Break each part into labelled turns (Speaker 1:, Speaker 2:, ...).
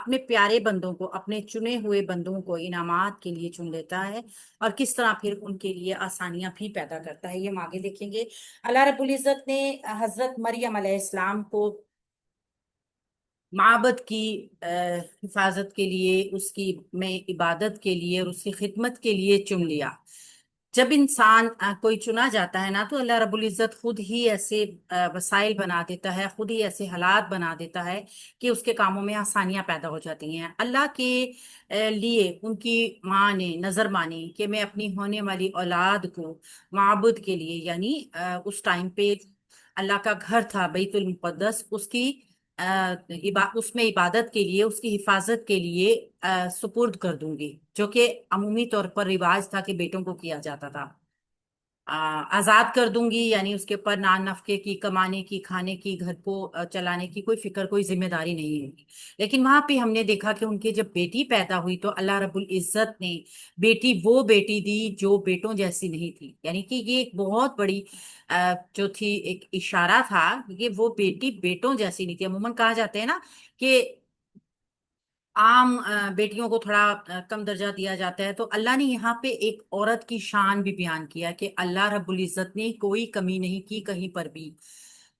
Speaker 1: اپنے پیارے بندوں کو، اپنے چنے ہوئے بندوں کو انعامات کے لیے چن لیتا ہے، اور کس طرح پھر ان کے لیے آسانیاں بھی پیدا کرتا ہے، یہ ہم آگے دیکھیں گے۔ اللہ رب العزت نے حضرت مریم علیہ السلام کو معبد کی حفاظت کے لیے، اس کی میں عبادت کے لیے اور اس کی خدمت کے لیے چن لیا۔ جب انسان کوئی چنا جاتا ہے نا، تو اللہ رب العزت خود ہی ایسے وسائل بنا دیتا ہے، خود ہی ایسے حالات بنا دیتا ہے کہ اس کے کاموں میں آسانیاں پیدا ہو جاتی ہیں۔ اللہ کے لیے ان کی ماں نے نظر مانی کہ میں اپنی ہونے والی اولاد کو معبد کے لیے، یعنی اس ٹائم پہ اللہ کا گھر تھا بیت المقدس، اس کی اس میں عبادت کے لیے، اس کی حفاظت کے لیے سپرد کر دوں گی، جو کہ عمومی طور پر رواج تھا کہ بیٹوں کو کیا جاتا تھا۔ آزاد کر دوں گی، یعنی اس کے اوپر نان نفقے کی، کمانے کی، کھانے کی، گھر کو چلانے کی کوئی فکر، کوئی ذمہ داری نہیں ہوگی۔ لیکن وہاں پہ ہم نے دیکھا کہ ان کے جب بیٹی پیدا ہوئی تو اللہ رب العزت نے وہ بیٹی دی جو بیٹوں جیسی نہیں تھی، یعنی کہ یہ ایک بہت بڑی جو تھی ایک اشارہ تھا کہ وہ بیٹی بیٹوں جیسی نہیں تھی۔ عموماً کہا جاتا ہے نا کہ عام بیٹیوں کو تھوڑا کم درجہ دیا جاتا ہے، تو اللہ نے یہاں پہ ایک عورت کی شان بھی بیان کیا کہ اللہ رب العزت نے کوئی کمی نہیں کی کہیں پر بھی۔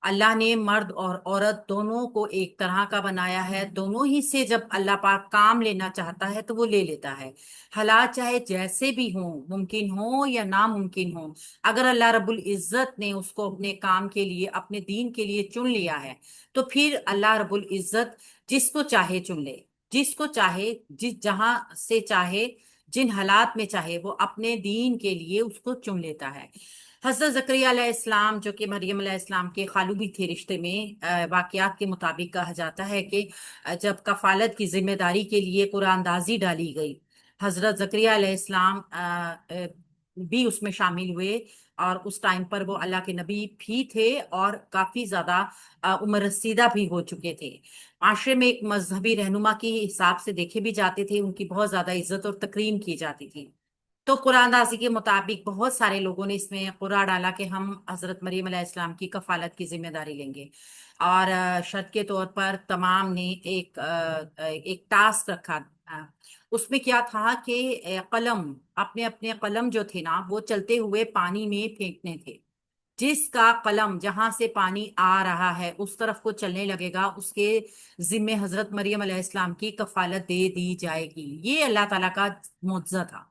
Speaker 1: اللہ نے مرد اور عورت دونوں کو ایک طرح کا بنایا ہے، دونوں ہی سے جب اللہ پاک کام لینا چاہتا ہے تو وہ لے لیتا ہے۔ حالات چاہے جیسے بھی ہوں، ممکن ہوں یا ناممکن ہوں، اگر اللہ رب العزت نے اس کو اپنے کام کے لیے، اپنے دین کے لیے چن لیا ہے، تو پھر اللہ رب العزت جس کو چاہے چن لے، جس کو چاہے، جس جہاں سے چاہے، جن حالات میں چاہے، وہ اپنے دین کے لیے اس کو چن لیتا ہے۔ حضرت زکریا علیہ السلام، جو کہ مریم علیہ السلام کے خالو بھی تھے رشتے میں، واقعات کے مطابق کہا جاتا ہے کہ جب کفالت کی ذمہ داری کے لیے قرآن دازی ڈالی گئی، حضرت زکریا علیہ السلام بھی اس میں شامل ہوئے، اور اس ٹائم پر وہ اللہ کے نبی بھی تھے اور کافی زیادہ عمر رسیدہ بھی ہو چکے تھے۔ معاشرے میں ایک مذہبی رہنما کے حساب سے دیکھے بھی جاتے تھے، ان کی بہت زیادہ عزت اور تکریم کی جاتی تھی۔ تو قرآن دازی کے مطابق بہت سارے لوگوں نے اس میں قرعہ ڈالا کہ ہم حضرت مریم علیہ السلام کی کفالت کی ذمہ داری لیں گے، اور شرط کے طور پر تمام نے ایک ٹاسک رکھا۔ اس میں کیا تھا کہ قلم، اپنے اپنے قلم جو تھے نا، وہ چلتے ہوئے پانی میں پھینکنے تھے۔ جس کا قلم جہاں سے پانی آ رہا ہے اس طرف کو چلنے لگے گا، اس کے ذمے حضرت مریم علیہ السلام کی کفالت دے دی جائے گی۔ یہ اللہ تعالیٰ کا معجزہ تھا۔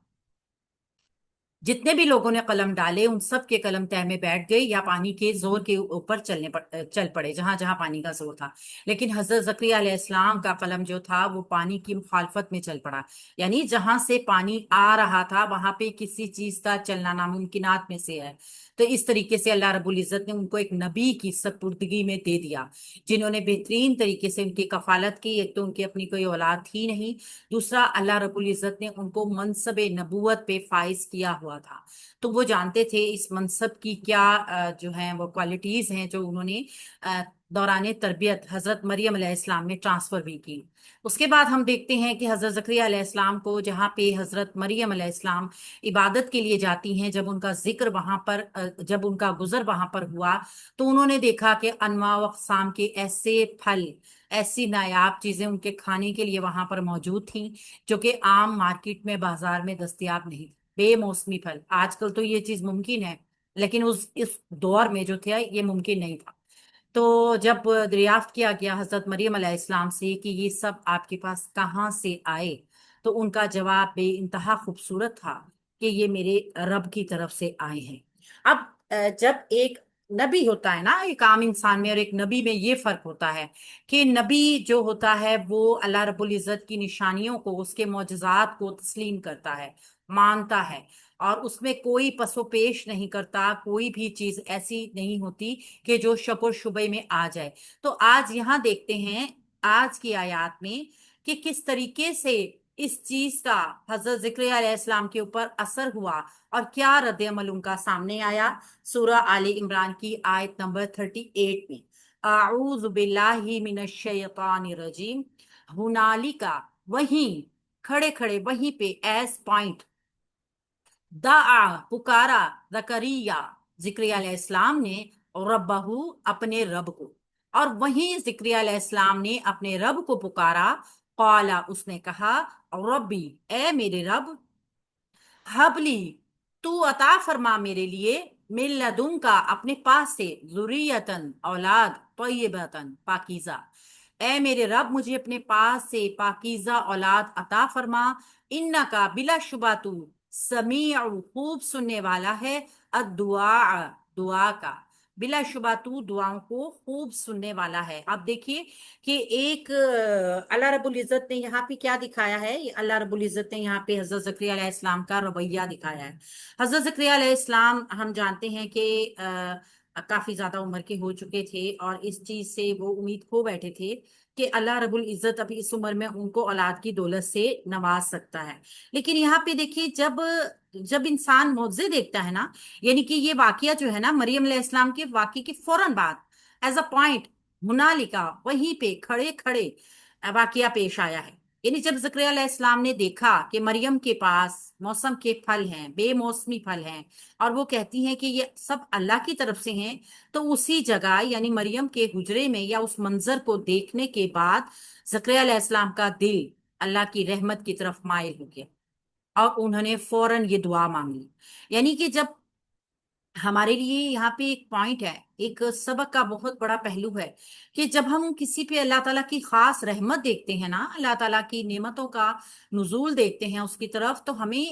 Speaker 1: جتنے بھی لوگوں نے قلم ڈالے ان سب کے قلم تہ میں بیٹھ گئے، یا پانی کے زور کے اوپر چل پڑے جہاں جہاں پانی کا زور تھا۔ لیکن حضرت زکریا علیہ السلام کا قلم جو تھا وہ پانی کی مخالفت میں چل پڑا، یعنی جہاں سے پانی آ رہا تھا وہاں پہ کسی چیز کا چلنا ناممکنات میں سے ہے۔ تو اس طریقے سے اللہ رب العزت نے ان کو ایک نبی کی سپردگی میں دے دیا، جنہوں نے بہترین طریقے سے ان کی کفالت کی۔ ایک تو ان کی اپنی کوئی اولاد تھی نہیں، دوسرا اللہ رب العزت نے ان کو منصب نبوت پہ فائز کیا ہوا تھا، تو وہ جانتے تھے اس منصب کی کیا جو ہیں وہ کوالٹیز ہیں جو انہوں نے دوران تربیت حضرت مریم علیہ السلام نے ٹرانسفر بھی کی۔ اس کے بعد ہم دیکھتے ہیں کہ حضرت زکریا علیہ السلام کو جہاں پہ حضرت مریم علیہ السلام عبادت کے لیے جاتی ہیں، جب ان کا ذکر وہاں پر، جب ان کا گزر وہاں پر ہوا، تو انہوں نے دیکھا کہ انواع و اقسام کے ایسے پھل، ایسی نایاب چیزیں ان کے کھانے کے لیے وہاں پر موجود تھیں جو کہ عام مارکیٹ میں، بازار میں دستیاب نہیں تھی۔ بے موسمی پھل، آج کل تو یہ چیز ممکن ہے، لیکن اس دور میں جو تھا یہ ممکن نہیں تھا۔ تو جب دریافت کیا گیا حضرت مریم علیہ السلام سے کہ یہ سب آپ کے پاس کہاں سے آئے، تو ان کا جواب بے انتہا خوبصورت تھا کہ یہ میرے رب کی طرف سے آئے ہیں۔ اب جب ایک نبی ہوتا ہے نا، ایک عام انسان میں اور ایک نبی میں یہ فرق ہوتا ہے کہ نبی جو ہوتا ہے وہ اللہ رب العزت کی نشانیوں کو، اس کے معجزات کو تسلیم کرتا ہے، مانتا ہے، اور اس میں کوئی پس و پیش نہیں کرتا، کوئی بھی چیز ایسی نہیں ہوتی کہ جو شک و شبے میں آ جائے۔ تو آج یہاں دیکھتے ہیں آج کی آیات میں کہ کس طریقے سے اس چیز کا حضرت زکریا علیہ السلام کے اوپر اثر ہوا اور کیا رد عمل ان کا سامنے آیا۔ سورہ آل عمران کی آیت نمبر 38 میں، اعوذ باللہ من الشیطان الرجیم، ہنالکا، وہیں کھڑے کھڑے، وہیں پہ ایس پوائنٹ، دعا، پکارا، زکریا، زکریا علیہ السلام نے، ربہ، اپنے رب کو، اور وہیں زکریا علیہ السلام نے اپنے رب کو پکارا قالا اس نے کہا ربی اے میرے رب حبلی تو عطا فرما میرے لیے من لدن کا اپنے پاس سے ذریتن اولاد طیبتن پاکیزہ اے میرے رب مجھے اپنے پاس سے پاکیزہ اولاد عطا فرما انکا بلا شبہ تو سمیع خوب سننے والا ہے الدعاء دعا کا بلا شبہ تو دعاؤں کو خوب سننے والا ہے. اب دیکھیے کہ ایک اللہ رب العزت نے یہاں پہ کیا دکھایا ہے. اللہ رب العزت نے یہاں پہ حضرت زکریا علیہ السلام کا رویہ دکھایا ہے. حضرت زکریا علیہ السلام ہم جانتے ہیں کہ کافی زیادہ عمر کے ہو چکے تھے اور اس چیز سے وہ امید کھو بیٹھے تھے کہ اللہ رب العزت ابھی اس عمر میں ان کو اولاد کی دولت سے نواز سکتا ہے. لیکن یہاں پہ دیکھیے جب جب انسان معجزے دیکھتا ہے نا، یعنی کہ یہ واقعہ جو ہے نا مریم علیہ السلام کے واقعے کے فوراً بعد ایز اے پوائنٹ منالکا وہیں پہ کھڑے کھڑے واقعہ پیش آیا ہے. یعنی جب زکریا علیہ السلام نے دیکھا کہ مریم کے پاس موسم کے پھل ہیں، بے موسمی پھل ہیں، اور وہ کہتی ہیں کہ یہ سب اللہ کی طرف سے ہیں، تو اسی جگہ یعنی مریم کے حجرے میں یا اس منظر کو دیکھنے کے بعد زکریا علیہ السلام کا دل اللہ کی رحمت کی طرف مائل ہو گیا اور انہوں نے فوراً یہ دعا مانگ لی. یعنی کہ جب ہمارے لیے یہاں پہ ایک پوائنٹ ہے، ایک سبق کا بہت بڑا پہلو ہے کہ جب ہم کسی پہ اللہ تعالیٰ کی خاص رحمت دیکھتے ہیں نا، اللہ تعالیٰ کی نعمتوں کا نزول دیکھتے ہیں اس کی طرف، تو ہمیں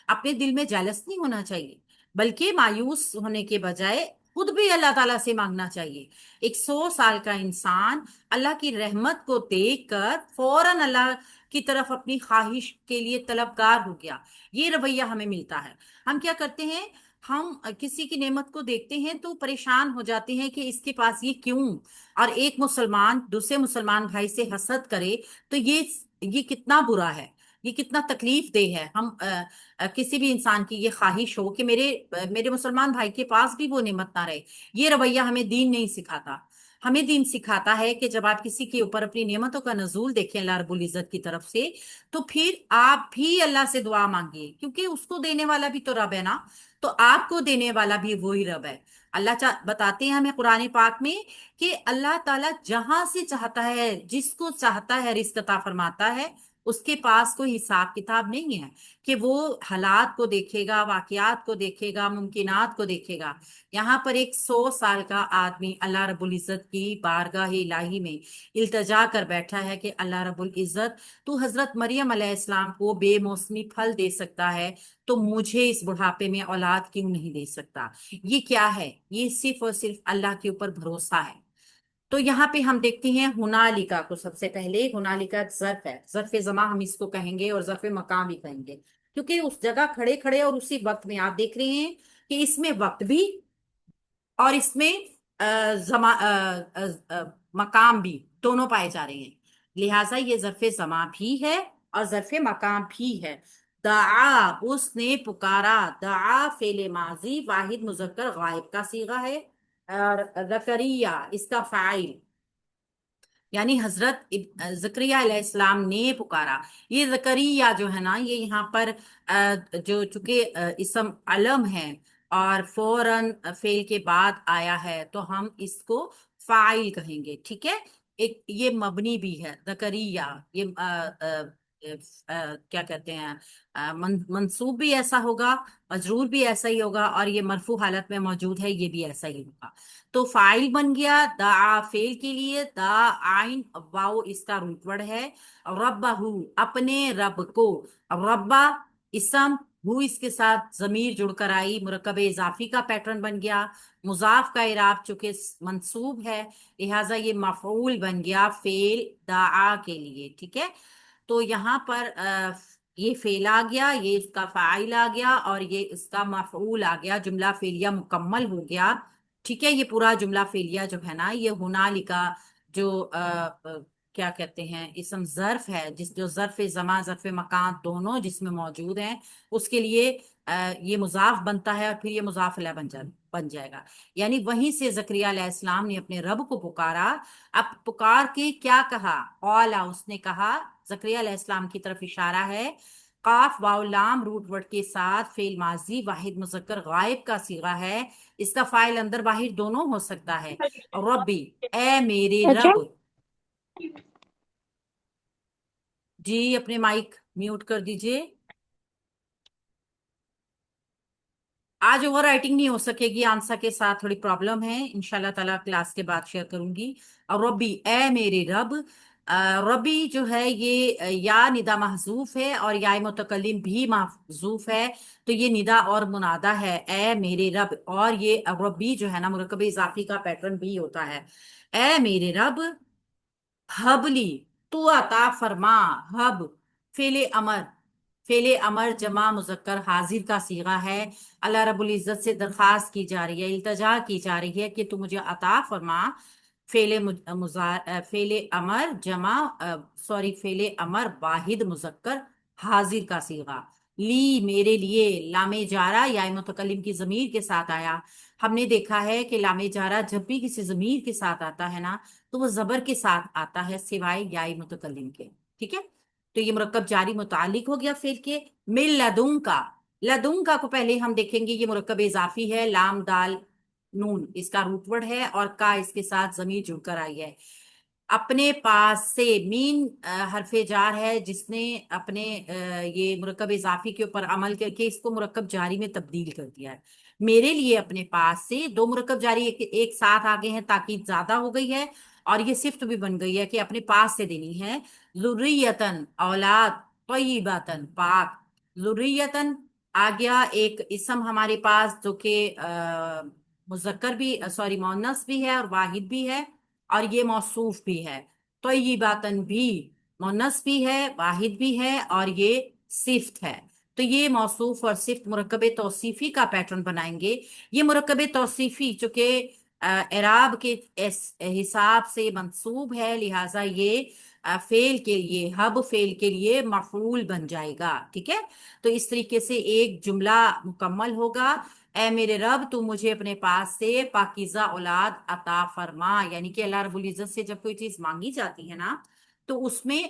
Speaker 1: اپنے دل میں جالس نہیں ہونا چاہیے، بلکہ مایوس ہونے کے بجائے خود بھی اللہ تعالیٰ سے مانگنا چاہیے. 100 سال کا انسان اللہ کی رحمت کو دیکھ کر فوراً اللہ کی طرف اپنی خواہش کے لیے طلبگار ہو گیا. یہ رویہ ہمیں ملتا ہے. ہم کیا کرتے ہیں، ہم کسی کی نعمت کو دیکھتے ہیں تو پریشان ہو جاتے ہیں کہ اس کے پاس یہ کیوں، اور ایک مسلمان دوسرے مسلمان بھائی سے حسد کرے تو یہ کتنا برا ہے، یہ کتنا تکلیف دہ ہے. ہم کسی بھی انسان کی یہ خواہش ہو کہ میرے مسلمان بھائی کے پاس بھی وہ نعمت نہ رہے. یہ رویہ ہمیں دین نہیں سکھاتا. ہمیں دین سکھاتا ہے کہ جب آپ کسی کے اوپر اپنی نعمتوں کا نزول دیکھیں اللہ رب العزت کی طرف سے، تو پھر آپ بھی اللہ سے دعا مانگیے، کیونکہ اس کو دینے والا بھی تو رب ہے نا، تو آپ کو دینے والا بھی وہی رب ہے. اللہ بتاتے ہیں ہمیں قرآن پاک میں کہ اللہ تعالیٰ جہاں سے چاہتا ہے جس کو چاہتا ہے رزق عطا فرماتا ہے. اس کے پاس کوئی حساب کتاب نہیں ہے کہ وہ حالات کو دیکھے گا، واقعات کو دیکھے گا، ممکنات کو دیکھے گا. یہاں پر ایک 100 سال کا آدمی اللہ رب العزت کی بارگاہ الہی میں التجا کر بیٹھا ہے کہ اللہ رب العزت تو حضرت مریم علیہ السلام کو بے موسمی پھل دے سکتا ہے، تو مجھے اس بڑھاپے میں اولاد کیوں نہیں دے سکتا. یہ کیا ہے؟ یہ صرف اور صرف اللہ کے اوپر بھروسہ ہے. تو یہاں پہ ہم دیکھتے ہیں ہنالکا کو. سب سے پہلے ہنالکا ظرف ہے، ظرف زماں ہم اس کو کہیں گے اور ظرف مقام بھی کہیں گے، کیونکہ اس جگہ کھڑے کھڑے اور اسی وقت میں آپ دیکھ رہے ہیں کہ اس میں وقت بھی اور اس میں مقام بھی دونوں پائے جا رہے ہیں. لہٰذا یہ ظرف زماں بھی ہے اور ظرف مقام بھی ہے. دعا اس نے پکارا، دعا فعل ماضی واحد مذکر غائب کا صیغہ ہے، اور زکریا اس کا فاعل، یعنی حضرت زکریا علیہ السلام نے پکارا. یہ زکریا جو ہے نا، یہ یہاں پر جو چونکہ اسم علم ہے اور فوراً فعل کے بعد آیا ہے تو ہم اس کو فاعل کہیں گے. ٹھیک ہے، ایک یہ مبنی بھی ہے زکریا، یہ کیا کہتے ہیں، منصوب بھی ایسا ہوگا، مجرور بھی ایسا ہی ہوگا، اور یہ مرفوع حالت میں موجود ہے یہ بھی ایسا ہی ہوگا. تو فاعل بن گیا دعا فعل کے لیے، دا آئین واو اس کا روٹ ورڈ ہے. ربہ اپنے رب کو، ربا اسم، ہو اس کے ساتھ ضمیر جڑ کر آئی، مرکب اضافی کا پیٹرن بن گیا. مضاف کا اعراب چونکہ منصوب ہے لہٰذا یہ مفعول بن گیا فعل دعا کے لیے. ٹھیک ہے، تو یہاں پر یہ فعل آ گیا، یہ اس کا فاعل آ گیا، اور یہ اس کا مفعول آ گیا. جملہ فعلیہ مکمل ہو گیا. ٹھیک ہے، یہ پورا جملہ فعلیہ جو ہے نا، یہ ہنالکا جو کیا کہتے ہیں اسم ظرف ہے، جس جو ظرف زمان ظرف مکان دونوں جس میں موجود ہیں، اس کے لیے یہ مضاف بنتا ہے اور پھر یہ مضاف الیہ بن جائے گا. یعنی وہیں سے زکریا علیہ السلام نے اپنے رب کو پکارا. اب پکار کے کیا کہا؟ قالا اس نے کہا، زکریا علیہ السلام کی طرف اشارہ ہے. قاف واو لام روٹ ورڈ کے ساتھ فعل ماضی واحد مذکر غائب کا صیغہ ہے. اس کا فاعل اندر باہر دونوں ہو سکتا ہے. ربی اے میرے
Speaker 2: اچھا،
Speaker 1: رب، جی اپنے مائک میوٹ کر دیجئے. آج اوور رائٹنگ نہیں ہو سکے گی، آنسر کے ساتھ تھوڑی پرابلم ہے، انشاءاللہ تعالیٰ کلاس کے بعد شیئر کروں گی. اور ربی، اے میرے رب. ربی جو ہے یہ یا ندا محذوف ہے اور یا متکلم بھی محذوف ہے، تو یہ ندا اور منادا ہے، اے میرے رب. اور یہ ربی جو ہے نا مرکب اضافی کا پیٹرن بھی ہوتا ہے. اے میرے رب، حبلی، تو عطا فرما. حب فعل امر، فعل امر جمع مذکر حاضر کا صیغہ ہے. اللہ رب العزت سے درخواست کی جا رہی ہے، التجا کی جا رہی ہے کہ تو مجھے عطا فرما. فعل امر جمع، فعل امر واحد مذکر حاضر کا صیغہ. لی میرے لیے، لام جارہ یا متکلم کی ضمیر کے ساتھ آیا. ہم نے دیکھا ہے کہ لام جارہ جب بھی کسی ضمیر کے ساتھ آتا ہے نا تو وہ زبر کے ساتھ آتا ہے سوائے یا متکلم کے. ٹھیک ہے، تو یہ مرکب جاری متعلق ہو گیا فعل کے. مل لدن کا، لدن کا کو پہلے ہم دیکھیں گے، یہ مرکب اضافی ہے، لام دال نون اس کا روٹ ورڈ ہے اور کا اس کے ساتھ ضمیر جڑ کر آئی ہے. اپنے پاس سے، مین حرف جار ہے جس نے اپنے یہ مرکب اضافی کے اوپر عمل کر کے اس کو مرکب جاری میں تبدیل کر دیا ہے. میرے لیے اپنے پاس سے، دو مرکب جاری ایک ساتھ آگے ہیں، تاکید زیادہ ہو گئی ہے اور یہ صفت بھی بن گئی ہے کہ اپنے پاس سے دینی ہے. ذریتن اولاد، طیباتن پاک. ذریتن آ گیا ایک اسم ہمارے پاس جو کہ مذکر بھی، مؤنث بھی ہے اور واحد بھی ہے اور یہ موصوف بھی ہے. طیباتن بھی مؤنث بھی ہے، واحد بھی ہے اور یہ صفت ہے. تو یہ موصوف اور صفت مرکب توصیفی کا پیٹرن بنائیں گے. یہ مرکب توصیفی چونکہ اعراب کے حساب سے منصوب ہے، لہٰذا یہ فعل کے لیے، حب فعل کے لیے مفعول بن جائے گا. ٹھیک ہے، تو اس طریقے سے ایک جملہ مکمل ہوگا. اے میرے رب، تو مجھے اپنے پاس سے پاکیزہ اولاد عطا فرما. یعنی کہ اللہ رب العزت سے جب کوئی چیز مانگی جاتی ہے نا تو اس میں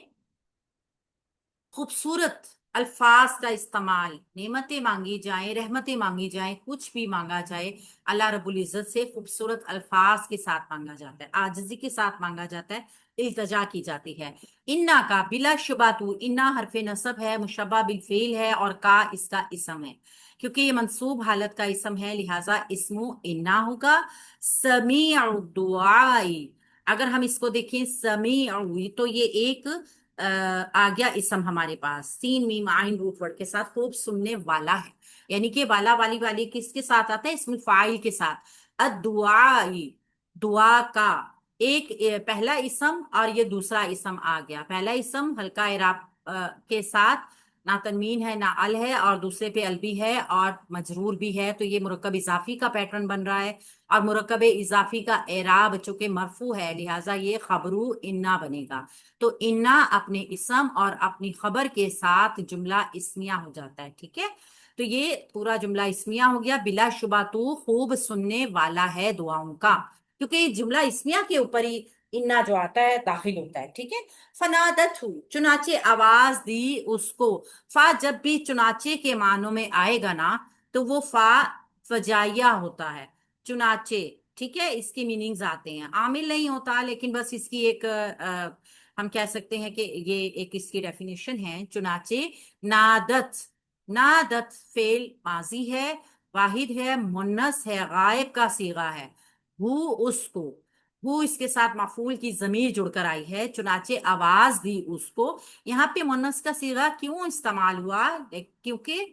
Speaker 1: خوبصورت الفاظ کا استعمال، نعمتیں مانگی جائیں، رحمتیں مانگی جائیں، کچھ بھی مانگا جائے اللہ رب العزت سے خوبصورت الفاظ کے ساتھ مانگا جاتا ہے، عاجزی کے ساتھ مانگا جاتا ہے، التجا کی جاتی ہے. انا کا بلا شبہ، تو انا حرف نصب ہے، مشبہ بالفعل ہے اور کا اس کا اسم ہے. کیونکہ یہ منصوب حالت کا اسم ہے لہٰذا اسم انا ہوگا. سمیع الدعائی، اگر ہم اس کو دیکھیں سمیع، تو یہ ایک آ گیا اسم ہمارے پاس، سین میم عین روٹ ورڈ کے ساتھ، خوب سننے والا ہے. یعنی کہ والا والی والی کس کے ساتھ آتا ہے؟ اسم فاعل کے ساتھ. الدعائی، دعا کا ایک پہلا اسم اور یہ دوسرا اسم آ گیا. پہلا اسم ہلکا اعراب کے ساتھ، نہ تنوین ہے نہ ال ہے اور دوسرے پہ ال بھی ہے اور مجرور بھی ہے، تو یہ مرکب اضافی کا پیٹرن بن رہا ہے. اور مرکب اضافی کا اعراب چونکہ مرفوع ہے لہٰذا یہ خبرو انا بنے گا. تو انا اپنے اسم اور اپنی خبر کے ساتھ جملہ اسمیہ ہو جاتا ہے. ٹھیک ہے، تو یہ پورا جملہ اسمیہ ہو گیا. بلا شبہ تو خوب سننے والا ہے دعاؤں کا، کیونکہ یہ جملہ اسمیہ کے اوپر ہی انا جو آتا ہے داخل ہوتا ہے. ٹھیک ہے، فنادت ہو، چنانچہ آواز دی اس کو. فا جب بھی چنانچہ کے معنوں میں آئے گا نا تو وہ فا فجائیہ ہوتا ہے، چنانچہ. ٹھیک ہے، اس کی میننگز آتے ہیں، عامل نہیں ہوتا لیکن بس اس کی ایک ہم کہہ سکتے ہیں کہ یہ ایک اس کی ڈیفینیشن ہے. چنانچہ نادت، نادت فعل ماضی ہے، واحد ہے، منس ہے، غائب کا صیغہ ہے. ہو اس کو، ہو اس کے ساتھ مفعول کی ضمیر جڑ کر آئی ہے. چنانچہ آواز دی اس کو، یہاں پہ منس کا صیغہ کیوں استعمال ہوا؟ کیونکہ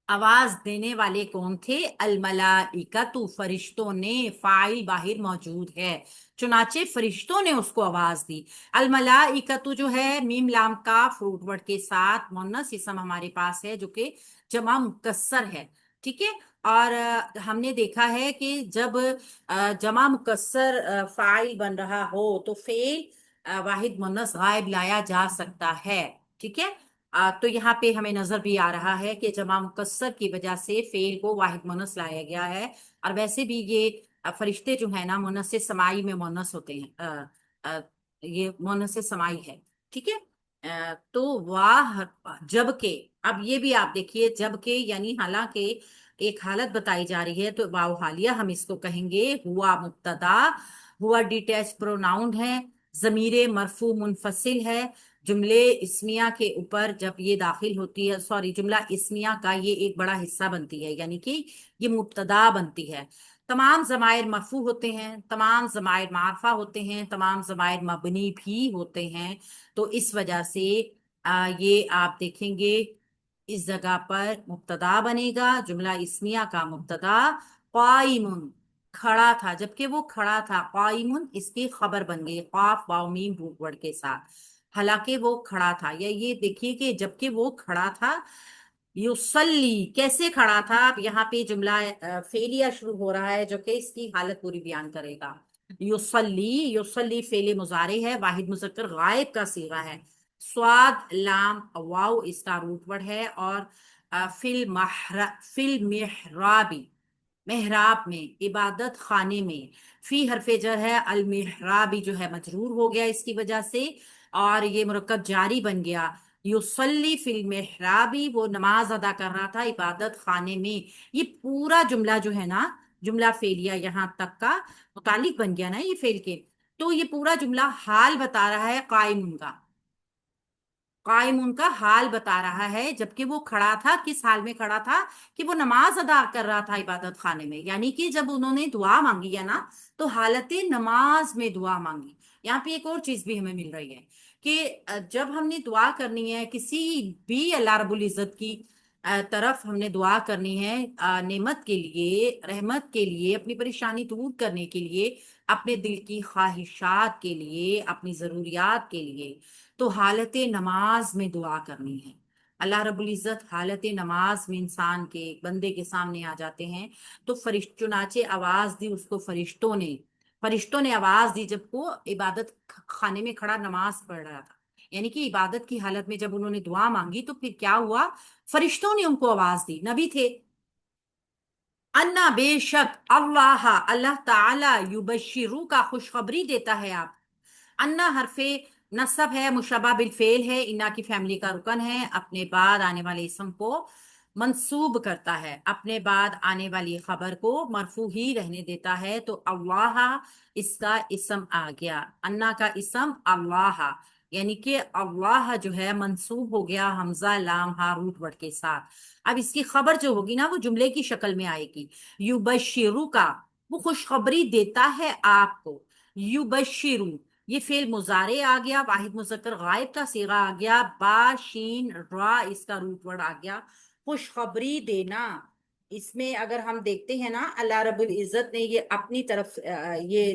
Speaker 1: آواز دینے والے کون تھے؟ الملائکۃ، فرشتوں نے. فاعل باہر موجود ہے، چنانچہ فرشتوں نے اس کو آواز دی. الملائکۃ جو ہے میم لام کا فروٹ ورڈ کے ساتھ مؤنث اسم ہمارے پاس ہے جو کہ جمع مکسر ہے. ٹھیک ہے، اور ہم نے دیکھا ہے کہ جب جمع مکسر فاعل بن رہا ہو تو فعل واحد مؤنث غائب لایا جا سکتا ہے. ٹھیک ہے، تو یہاں پہ ہمیں نظر بھی آ رہا ہے کہ جمع مکسر کی وجہ سے فعل کو واحد مؤنث لایا گیا ہے. اور ویسے بھی یہ فرشتے جو ہیں نا مؤنث سمائی میں مؤنث ہوتے ہیں، یہ مؤنث سمائی ہے. ٹھیک ہے، تو واہ جب کہ، اب یہ بھی آپ دیکھیے جب کہ یعنی حالانکہ ایک حالت بتائی جا رہی ہے تو واو حالیہ ہم اس کو کہیں گے. ہوا مبتدا، ہوا ڈیٹیچ پروناؤن ہے، ضمیر مرفوع منفصل ہے، جملے اسمیہ کے اوپر جب یہ داخل ہوتی ہے، سوری، جملہ اسمیہ کا یہ ایک بڑا حصہ بنتی ہے، یعنی کہ یہ مبتدا بنتی ہے۔ تمام ضمائر مرفوع ہوتے ہیں، تمام ضمائر معرفہ ہوتے ہیں، تمام ضمائر مبنی بھی ہوتے ہیں۔ تو اس وجہ سے یہ آپ دیکھیں گے اس جگہ پر مبتدا بنے گا، جملہ اسمیہ کا مبتدا قائم، کھڑا تھا، جبکہ وہ کھڑا تھا، قائم اس کی خبر بن گئی قاف واو میم روٹ ورڈ کے ساتھ، حالانکہ وہ کھڑا تھا۔ یا یہ دیکھیے کہ جبکہ وہ کھڑا تھا، یصلی کیسے کھڑا تھا؟ اب یہاں پہ جملہ فعلیہ شروع ہو رہا ہے جو کہ اس کی حالت پوری بیان کرے گا۔ یصلی، یصلی فعل مضارع ہے، واحد مذکر غائب کا صیغہ ہے، سواد لام واو اس کا روٹ ورڈ ہے، اور فی المحرابی، محراب میں، عبادت خانے میں، فی حرف جر ہے، المحرابی جو ہے مجرور ہو گیا اس کی وجہ سے، اور یہ مرکب جاری بن گیا۔ یصلی فی المحرابی، وہ نماز ادا کر رہا تھا عبادت خانے میں۔ یہ پورا جملہ جو ہے نا، جملہ فعلیہ یہاں تک کا متعلق بن گیا نا یہ فعل کے، تو یہ پورا جملہ حال بتا رہا ہے قائم کا، قائم ان کا حال بتا رہا ہے، جبکہ وہ کھڑا تھا، کس حال میں کھڑا تھا؟ کہ وہ نماز ادا کر رہا تھا عبادت خانے میں، یعنی کہ جب انہوں نے دعا مانگی ہے نا، تو حالت نماز میں دعا مانگی۔ یہاں پہ ایک اور چیز بھی ہمیں مل رہی ہے کہ جب ہم نے دعا کرنی ہے کسی بھی اللہ رب العزت کی طرف، ہم نے دعا کرنی ہے نعمت کے لیے، رحمت کے لیے، اپنی پریشانی دور کرنے کے لیے، اپنے دل کی خواہشات کے لیے، اپنی ضروریات کے لیے، تو حالت نماز میں دعا کرنی ہے۔ اللہ رب العزت حالت نماز میں انسان کے، بندے کے سامنے آ جاتے ہیں، تو چنانچہ آواز دی اس کو فرشتوں نے آواز دی جب وہ عبادت خانے میں کھڑا نماز پڑھ رہا تھا، یعنی کہ عبادت کی حالت میں جب انہوں نے دعا مانگی تو پھر کیا ہوا؟ فرشتوں نے ان کو آواز دی، نبی تھے۔ انا بے شک اللہ، اللہ تعالی یبشرو کا خوشخبری دیتا ہے آپ۔ انا حرف نصب ہے، مشبہ بالفعل ہے، انا کی فیملی کا رکن ہے، اپنے بعد آنے والے اسم کو منصوب کرتا ہے، اپنے بعد آنے والی خبر کو مرفوع ہی رہنے دیتا ہے، تو اللہ اس کا اسم آ گیا، انا کا اسم اللہ، یعنی کہ اللہ جو ہے منصوب ہو گیا حمزہ لام ہا روٹ ورڈ کے ساتھ۔ اب اس کی خبر جو ہوگی نا وہ جملے کی شکل میں آئے گی، یبشرو کا، وہ خوشخبری دیتا ہے آپ کو، یبشرو، یہ فعل مضارع آ گیا، واحد مذکر غائب کا صیغہ آ گیا، با شین را اس کا روٹ ورڈ آ گیا، خوشخبری دینا۔ اس میں اگر ہم دیکھتے ہیں نا، اللہ رب العزت نے یہ اپنی طرف یہ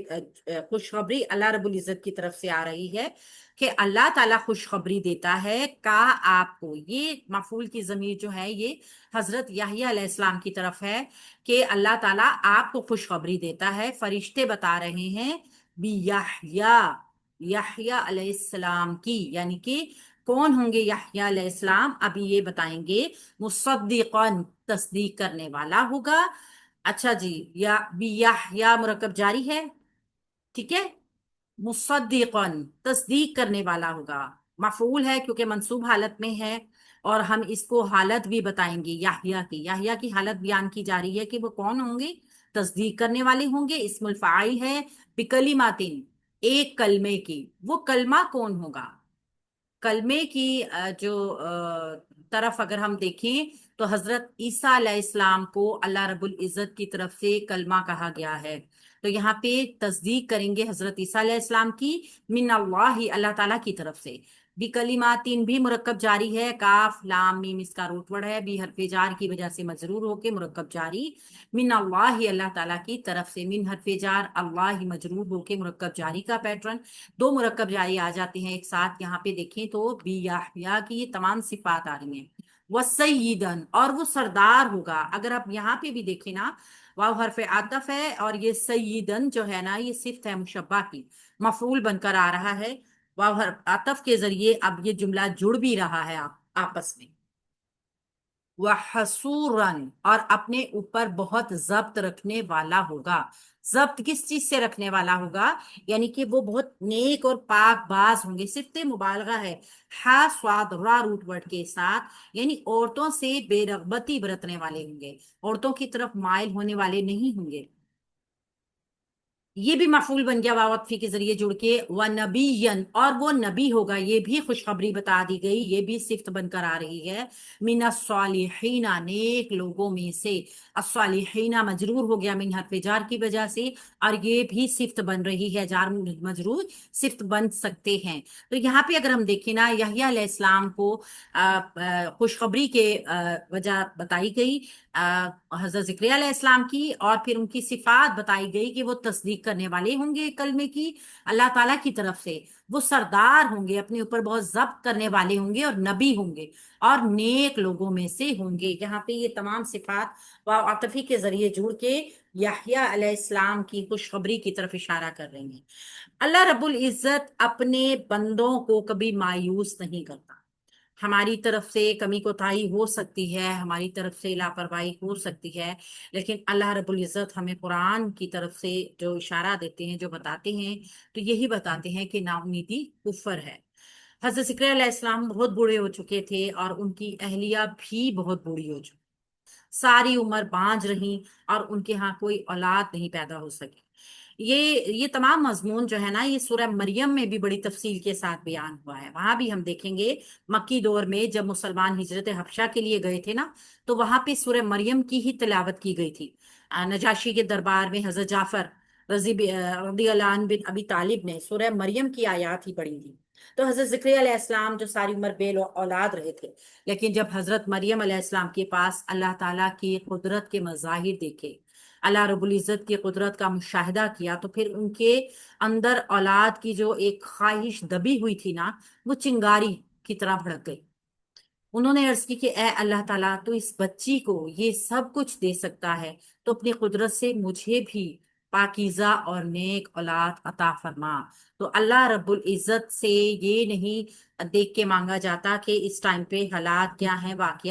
Speaker 1: خوشخبری اللہ رب العزت کی طرف سے آ رہی ہے کہ اللہ تعالیٰ خوشخبری دیتا ہے کا آپ کو، یہ مفعول کی ضمیر جو ہے یہ حضرت یحییٰ علیہ السلام کی طرف ہے کہ اللہ تعالیٰ آپ کو خوشخبری دیتا ہے، فرشتے بتا رہے ہیں یحییٰ، یحییٰ علیہ السلام کی، یعنی کہ کون ہوں گے یحییٰ علیہ السلام؟ ابھی یہ بتائیں گے، مصدقاً تصدیق کرنے والا ہوگا۔ اچھا جی، یا یحییٰ مرکب جاری ہے، ٹھیک ہے، مصدقاً تصدیق کرنے والا ہوگا، مفعول ہے کیونکہ منصوب حالت میں ہے، اور ہم اس کو حالت بھی بتائیں گے یحییٰ کی، یحییٰ کی حالت بیان کی جا رہی ہے کہ وہ کون ہوں گے؟ تصدیق کرنے والے ہوں گے، اسم الفاعل ہے، بکلماتن، ایک کلمے کی، وہ کلمہ کون ہوگا؟ کلمے کی جو طرف اگر ہم دیکھیں تو حضرت عیسیٰ علیہ السلام کو اللہ رب العزت کی طرف سے کلمہ کہا گیا ہے، تو یہاں پہ تصدیق کریں گے حضرت عیسیٰ علیہ السلام کی، من اللہ، اللہ تعالیٰ کی طرف سے، بکلماتین بھی مرکب جاری ہے، کاف لام میم اس کا روٹ ورڈ ہے، بھی حرف جار کی وجہ سے مجرور ہو کے مرکب جاری، من اللہ اللہ تعالیٰ کی طرف سے، من حرف جار اللہ مجرور ہو کے مرکب جاری کا پیٹرن، دو مرکب جاری آ جاتے ہیں ایک ساتھ، یہاں پہ دیکھیں تو بی یحییٰ کی یہ تمام صفات آ رہی ہیں، وسیدن، اور وہ سردار ہوگا، اگر آپ یہاں پہ بھی دیکھیں نا، واو حرف عطف ہے، اور یہ سیدن جو ہے نا یہ صفت ہے مشبہ کی، مفعول بن کر آ رہا ہے، واو حرف عطف کے ذریعے اب یہ جملہ جڑ بھی رہا ہے آپس میں، وحسورن، اور اپنے اوپر بہت ضبط رکھنے والا ہوگا، ضبط کس چیز سے رکھنے والا ہوگا؟ یعنی کہ وہ بہت نیک اور پاک باز ہوں گے، صفت مبالغہ ہے، ہا سواد را روٹ ورڈ کے ساتھ، یعنی عورتوں سے بے رغبتی برتنے والے ہوں گے، عورتوں کی طرف مائل ہونے والے نہیں ہوں گے۔ یہ بھی مفعول بن گیا واو عطفی کے ذریعے جڑ کے، و نبیًا، اور وہ نبی ہوگا، یہ بھی خوشخبری بتا دی گئی، یہ بھی صفت بن کر آ رہی ہے، من الصالحین، نیک لوگوں میں سے، الصالحین مجرور ہو گیا من حرف جار کی وجہ سے، اور یہ بھی صفت بن رہی ہے، جار مجرور صفت بن سکتے ہیں۔ تو یہاں پہ اگر ہم دیکھیں نا، یحییٰ علیہ السلام کو خوشخبری کے وجہ بتائی گئی حضرت زکریا علیہ السلام کی، اور پھر ان کی صفات بتائی گئی کہ وہ تصدیق کرنے والے ہوں گے کلمے کی اللہ تعالیٰ کی طرف سے، وہ سردار ہوں گے، اپنے اوپر بہت ضبط کرنے والے ہوں گے، اور نبی ہوں گے، اور نیک لوگوں میں سے ہوں گے۔ یہاں پہ یہ تمام صفات واو عاطفی کے ذریعے جڑ کے یحییٰ علیہ السلام کی خوشخبری کی طرف اشارہ کر رہی ہیں۔ اللہ رب العزت اپنے بندوں کو کبھی مایوس نہیں کرتا۔ ہماری طرف سے کمی کوتاہی ہو سکتی ہے، ہماری طرف سے لاپرواہی ہو سکتی ہے، لیکن اللہ رب العزت ہمیں قرآن کی طرف سے جو اشارہ دیتے ہیں، جو بتاتے ہیں، تو یہی بتاتے ہیں کہ نا امیدی کفر ہے۔ حضرت زکریا علیہ السلام بہت بوڑھے ہو چکے تھے، اور ان کی اہلیہ بھی بہت بوڑھی ہو چکی، ساری عمر بانجھ رہی، اور ان کے ہاں کوئی اولاد نہیں پیدا ہو سکی۔ یہ تمام مضمون جو ہے نا، یہ سورہ مریم میں بھی بڑی تفصیل کے ساتھ بیان ہوا ہے۔ وہاں بھی ہم دیکھیں گے مکی دور میں جب مسلمان ہجرت حبشہ کے لیے گئے تھے نا، تو وہاں پہ سورہ مریم کی ہی تلاوت کی گئی تھی۔ نجاشی کے دربار میں حضرت جعفر رضی اللہ عنہ بن ابی طالب نے سورہ مریم کی آیات ہی پڑھی تھی۔ تو حضرت زکریا علیہ السلام جو ساری عمر بے اولاد رہے تھے، لیکن جب حضرت مریم علیہ السلام کے پاس اللہ تعالیٰ کی قدرت کے مظاہر دیکھے، اللہ رب العزت کی قدرت کا مشاہدہ کیا، تو پھر ان کے اندر اولاد کی جو ایک خواہش دبی ہوئی تھی نا، وہ چنگاری کی طرح بھڑک گئی۔ انہوں نے عرض کی کہ اے اللہ تعالیٰ، تو اس بچی کو یہ سب کچھ دے سکتا ہے، تو اپنی قدرت سے مجھے بھی پاکیزہ اور نیک اولاد عطا فرما۔ تو اللہ رب العزت سے یہ نہیں دیکھ کے مانگا جاتا کہ اس ٹائم پہ حالات کیا ہیں، واقعہ